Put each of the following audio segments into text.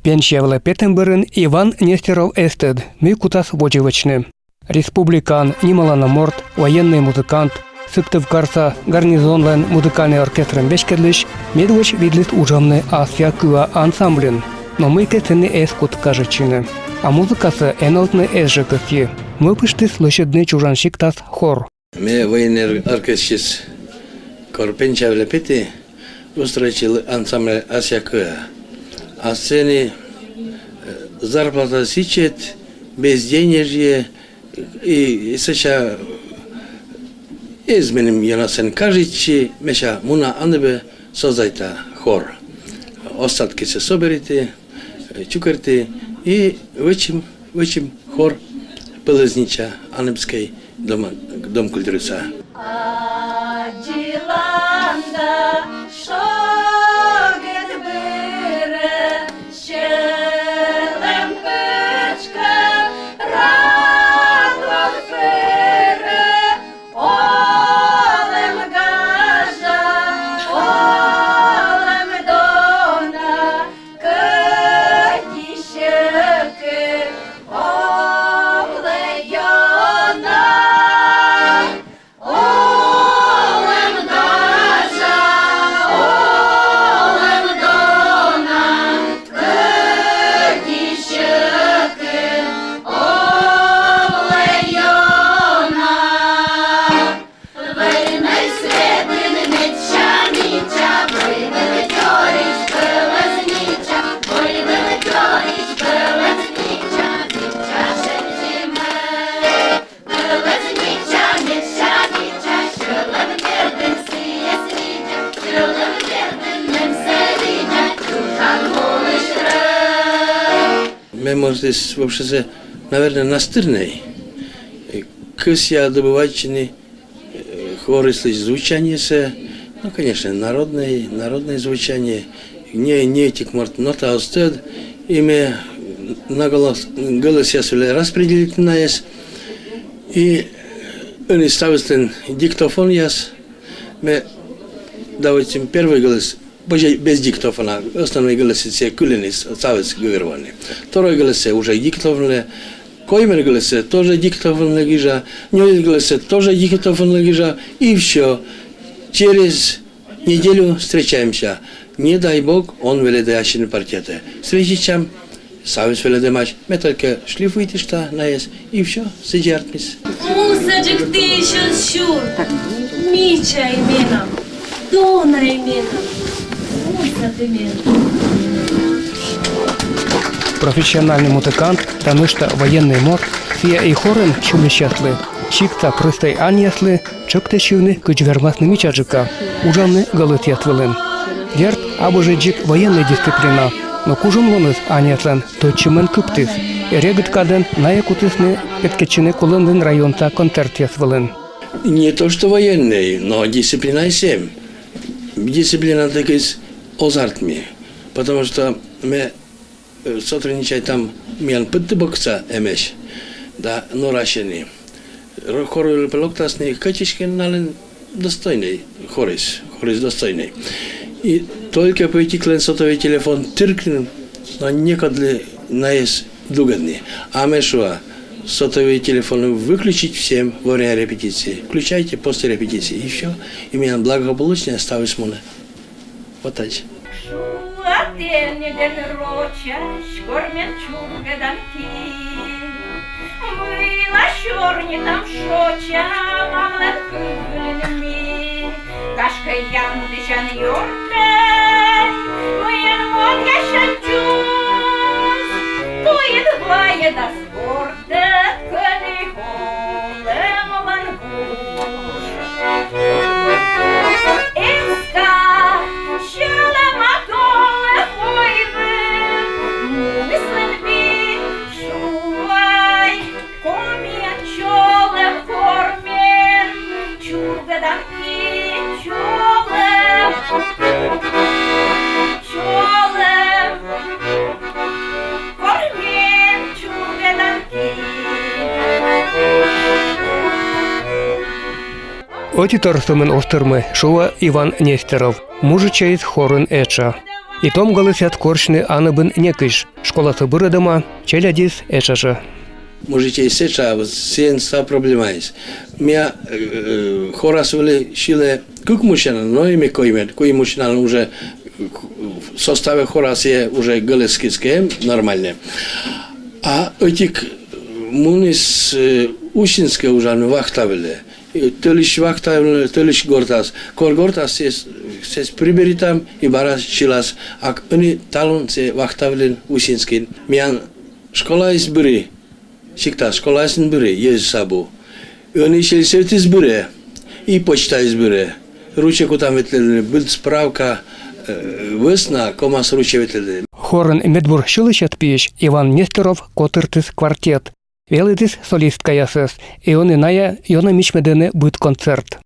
Пенсиявлы петенберін Иван Нестеров эстед, мы кутас вожевочны. Республикан, Нималанаморт, военный музыкант, Сыктывкарса гарнизонлен музыкальный оркестрын бешкедлиш, медвоч видлит ужамны Асия Кыа ансамблин. Но мы кесыны эскут кажечины. А музыкасы эналтны эсжекыси. Мы пышты слышедны чужаншик тас хор. Мы военный оркестр Пенсиявлы пети устроил ансамбль Асия Кыа. А сцене зарплата сичет, безденежье, и сейчас изменим янасен кажичи, меша муна анебе создайта хор. Остатки се соберите, чукерте и вычим хор Пелезнича Анебской дом культурица. Здесь вообще, наверное, настырный. Кысья добывательный, хоры звучание, ну, конечно, народное звучание. Не этих нота остед, имя на голос я распределительная, и он ставит диктофон яс, мы давайте первый голос. Без диктофона, основной голос все кулины, ставится говорваны. Второй голос уже диктофон, коймер голос тоже диктофон легижа, нёй голос тоже диктофон легижа, и все. Через неделю встречаемся. Не дай бог, он веледаящий партиты. Встречаем, савис веледемач, мы только шлифуйте что на есть, и все, сидят мисс. Мусаджик ты еще щур, Мича именом, Дона именом. Профессиональный музыкант, Танышта военный мор, все и хорен чули счастливы. Чикта простой аньясли, чокте чивны кучвермасны мичаджика, ужамны галыт ятлылын. Дерт абы джик военная дисциплина, но кужым лоныз аньяслен, точимен кыптыс. Эрегит каден наякутысны петкечины кулындын районта концерт ясвылын. Не то что военный, но дисциплина 7. Дисциплина такая азартми, потому что мы сотрудничаем там миян пытты бокса эмеш, да, норашени. Хоры пелоктасный качешкен нален достойный хорис достойный. И только пойти клен сотовый телефон тыркнем, но некогда наес дугадный. А мы что, сотовые телефоны выключить всем во время репетиции, включайте после репетиции и все. И меня благополучно оставить муна. Вот так. Оти торсумен остырмы, шуа Иван Нестеров, мужичайыз хорын эча. И том голосят коршны аныбын некиш. Школасы бұрыдыма, челядис эшашы. Можете и сеча, сенса проблема есть. Меня хорас вели шиле кук мужчина, но ими кой мужчина уже в составе хорас є уже галескицкие, нормальные. А этих мунис ущинские уже вахтавили. То лишь вахтавили, то лишь гортас. Кор гортас се прибери там и барас чилас. А они талон се вахтавили ущинский. Меня школа из Бюри. Şikta şkolasını bire yez sabu. Oni się serty zbire i poczta zbire. Rucze kutam vetledi. Byl spravka весна, комас руче vetledi. Хорын медбур шылышат пеш Иван Нестеров котыртыс квартет. Велитис солистка ясес. И он иная йона мичмедене будет концерт.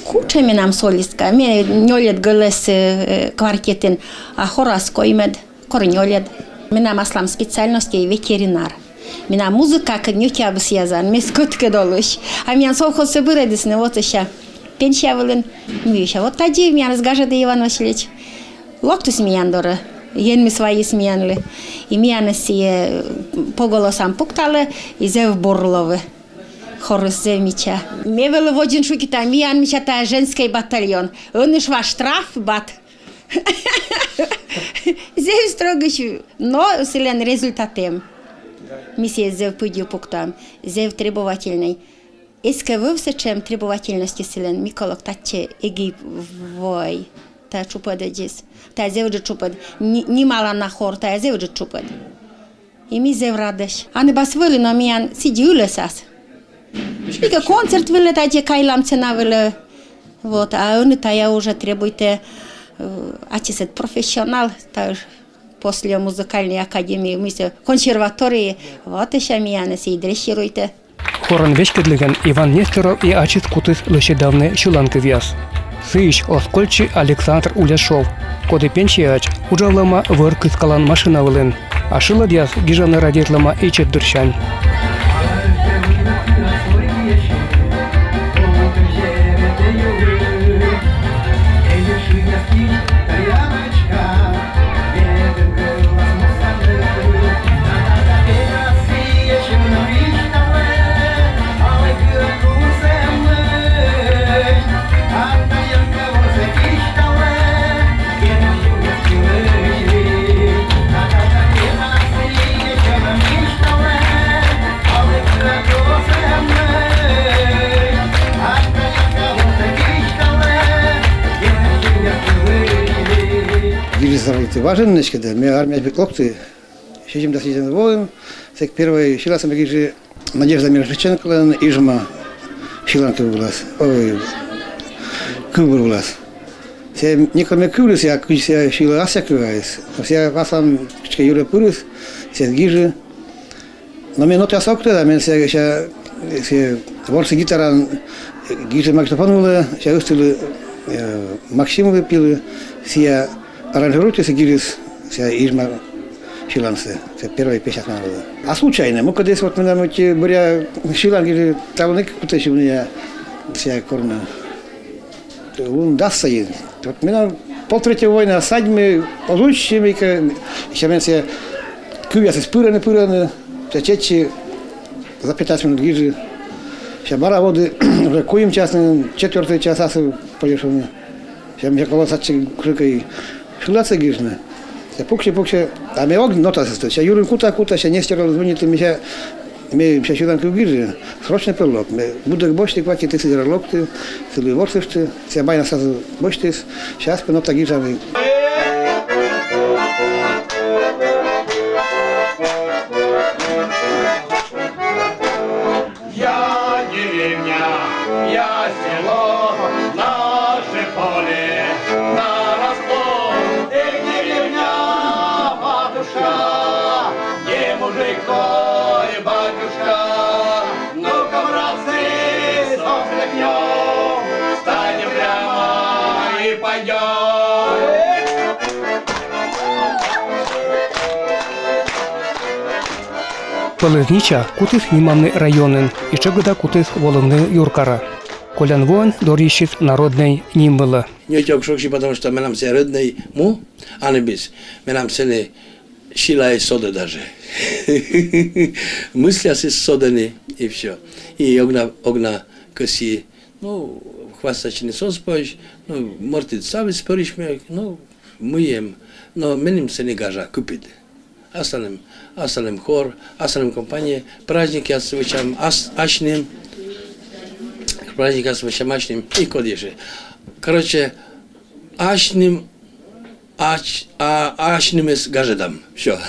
Куча минам солистка. Мне нёлет голос квартетин, а хорас коймед, корнёлет. Минам аслам специальности ветеринар. Минам музыка как нютя бы связан, ми скотка долуш. А меня совхозы вырадисны, вот еще. Пенсия вылын, мюша. Вот тади меня разгажет Иван Васильевич. Локтус меня дора. Ен ми свои сменли. И меня наси по голосам пуктали, и зев борловы. Хорус зевмича. Мне было в один шуки там, миян мича та женский батальон. Он иш ваш штраф бат. Зев строгощу, но селен результатем. Миссия зев пудью пуктам, зев требовательный. Иске вовсе чем требовательности селен, Миколок татче эгип вой. Та чупада джис. Та зев же чупад. Нимала на хор, та зев же чупад. И ми зев радеш. Аны бас вили, но миян сиди улесас. Шпика концерт вели, таде кайлам цена вели. Вот, а он тая уже требует ачисет профессионал, та после музыкальной академии, мы консерватории, вот еще меня и дрессируйте. Хорын вешкедлеген Иван Нестеров и ачис кутыс лощедавны шуланкы вяз. Сыищ оскольчи Александр Уляшов. Коды пенсияч ужавлама вырк искалан машина вылын. А шылад яз гижаны радитлама ичет дыршань. Важеннички, да, мы армия беклопты, щечим до съездим воин, так первый щеласом бегижи Надежда Мирошниченко, Ижма щеланка была, ой, кубр была. Все никому кубрис, я куча щела асякываюсь, все васам чка Юра Пурис, все гижи. Но мне ноты асокты, да, мне все ворсы гитара гижи магнитофонулы, все устили Максимовы пилы, все аранжируйте гирис, вся Ижма Шилансе, это первая песня была. А случайно, мы когда вот мы эти буря Шилан гири тавник кутащи у меня вся корна. Он дастся ей. Вот мы полтретьего войны садьмы, получшими, еще мы все кувясы спыраны, все чечи за 15 минут гижи. Сейчас бара воды уже куем частно, 4 часа поешены. Сейчас мы колосачи крикой шилаться гижны. Пукше, а мы огонь нота состоит. Сейчас Юрин кута, сейчас Нестеров звонит, мы сейчас шиланку гижи, срочно перлок. Мы будут бочки, кваки, ты сидишь локты, ты ворсышты, все байна сразу бочтис, сейчас по нота гижа. ой, батюшка, ну-ка, братцы, сохнем, встанем прямо и пойдем. Пелезнича кутис Німанний районен, і чегда кутис Воловны Юркара. Колян воин дорищис народный нимбыла. Не отек шокши, потому что мы нам все родные му, а не без. Мы нам все не шила и сода даже. Мысли си соданы и все. И огна коси, ну, хвастачный сос поешь, ну, мортит сави споришь, ну, мыем, но меним се не гажа купит. Остальным хор, остальным компания, праздники освещаем ашним, праздники освещаем ашним и кодиши. Короче, ашним с гажедом, все.